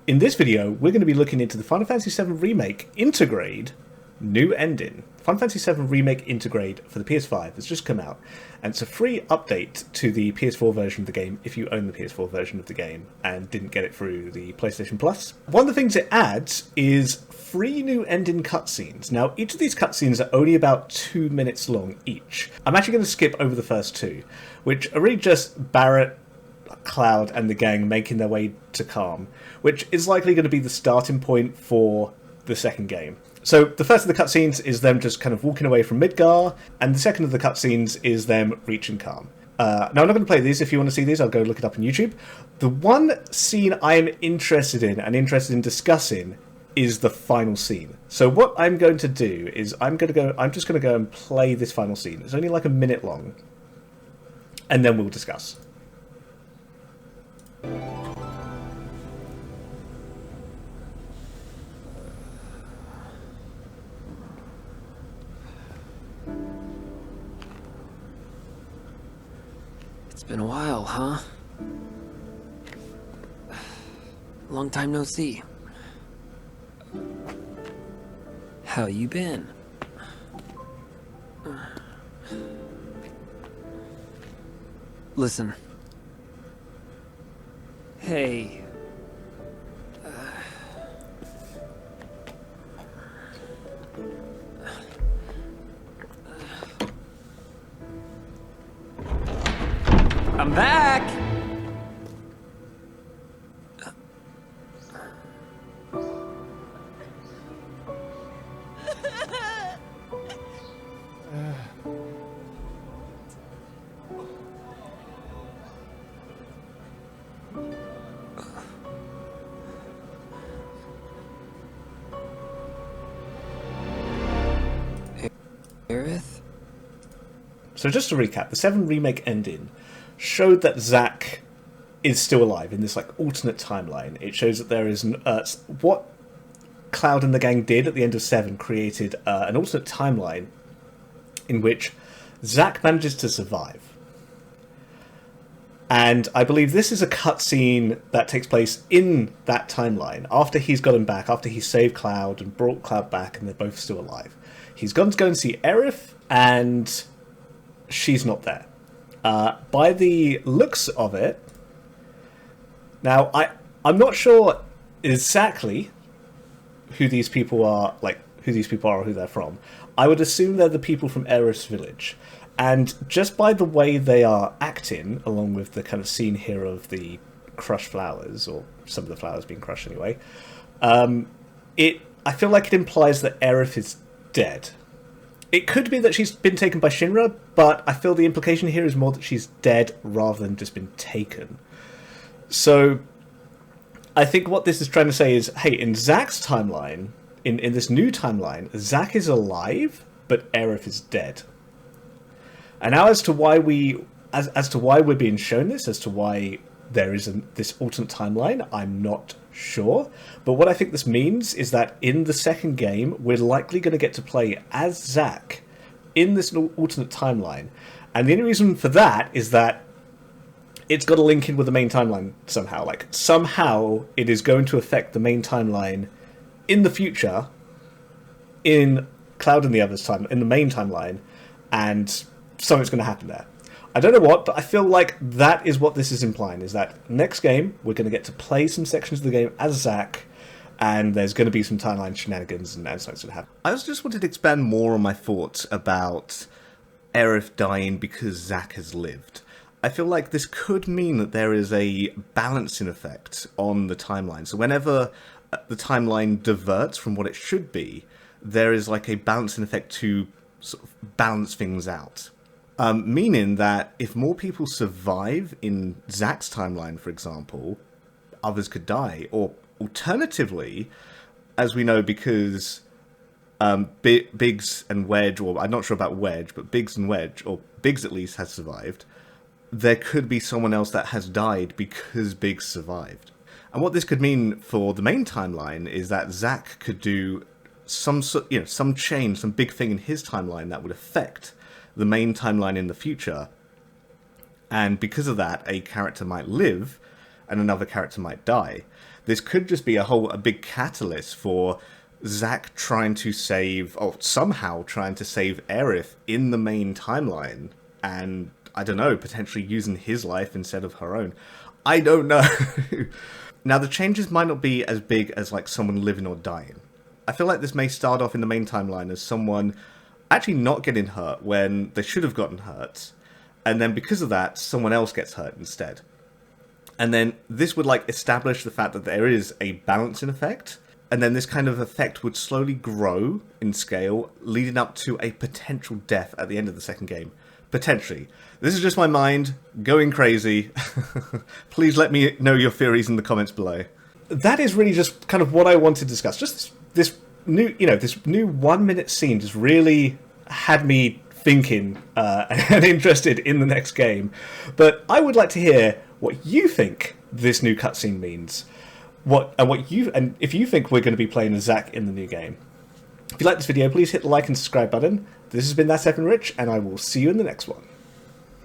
In this video, we're going to be looking into the Final Fantasy VII Remake Intergrade new ending. Final Fantasy VII Remake Intergrade for the PS5 has just come out, and it's a free update to the PS4 version of the game if you own the PS4 version of the game and didn't get it through the PlayStation Plus. One of the things it adds is 3 new ending cutscenes. Now, each of these cutscenes are only about 2 minutes long each. I'm actually going to skip over the first 2, which are really just Barrett, Cloud, and the gang making their way to Calm, which is likely going to be the starting point for the second game. So the first of the cutscenes is them just kind of walking away from Midgar, and the second of the cutscenes is them reaching Calm. Now, I'm not going to play these. If you want to see these, I'll go look it up on YouTube. The one scene I'm interested in discussing is the final scene. So what I'm going to do is I'm just going to go and play this final scene. It's only like a minute long, and then we'll discuss. It's been a while, huh? Long time no see. How you been? Listen. Hey. I'm back! Aerith? So just to recap, the 7 Remake ending showed that Zack is still alive in this like alternate timeline. It shows that there is what Cloud and the gang did at the end of 7 created an alternate timeline in which Zack manages to survive. And I believe this is a cutscene that takes place in that timeline after he's gotten back, after he saved Cloud and brought Cloud back, and they're both still alive. He's gone to go and see Aerith, and she's not there. By the looks of it, now I'm not sure exactly who these people are, or who they're from. I would assume they're the people from Aerith's village, and just by the way they are acting, along with the kind of scene here of the crushed flowers, or some of the flowers being crushed anyway, I feel like it implies that Aerith is dead. It could be that she's been taken by Shinra, but I feel the implication here is more that she's dead rather than just been taken. So I think what this is trying to say is, hey, in Zack's timeline, in this new timeline, Zack is alive, but Aerith is dead. And now as to why we're being shown this, as to why there is this alternate timeline, I'm not sure. But what I think this means is that in the second game, we're likely going to get to play as Zack in this alternate timeline. And the only reason for that is that it's got to link in with the main timeline somehow. Like, somehow it is going to affect the main timeline in the future, in Cloud and the Others' time, in the main timeline, and something's going to happen there. I don't know what, but I feel like that is what this is implying, is that next game, we're going to get to play some sections of the game as Zack, and there's going to be some timeline shenanigans, and something's going to happen. I also just wanted to expand more on my thoughts about Aerith dying because Zack has lived. I feel like this could mean that there is a balancing effect on the timeline. So whenever the timeline diverts from what it should be, there is like a balancing effect to sort of balance things out. Meaning that if more people survive in Zack's timeline, for example, others could die. Or alternatively, as we know, because Biggs and Wedge, or I'm not sure about Wedge, but Biggs and Wedge, or Biggs at least has survived, there could be someone else that has died because Biggs survived. And what this could mean for the main timeline is that Zack could do some change, some big thing in his timeline that would affect the main timeline in the future, and because of that, a character might live and another character might die. this could just be a big catalyst for Zack trying to save, or somehow trying to save Aerith in the main timeline, and I don't know, potentially using his life instead of her own. I don't know. Now, the changes might not be as big as like someone living or dying. I feel like this may start off in the main timeline as someone actually not getting hurt when they should have gotten hurt, and then because of that, someone else gets hurt instead. And then this would like establish the fact that there is a balancing effect, and then this kind of effect would slowly grow in scale, leading up to a potential death at the end of the second game. Potentially. This is just my mind going crazy. Please let me know your theories in the comments below. That is really just kind of what I want to discuss. Just this new, this new 1 minute scene just really had me thinking and interested in the next game. But I would like to hear what you think this new cutscene means. And if you think we're going to be playing as Zack in the new game. If you like this video, please hit the like and subscribe button. This has been That F7 Rich, and I will see you in the next one.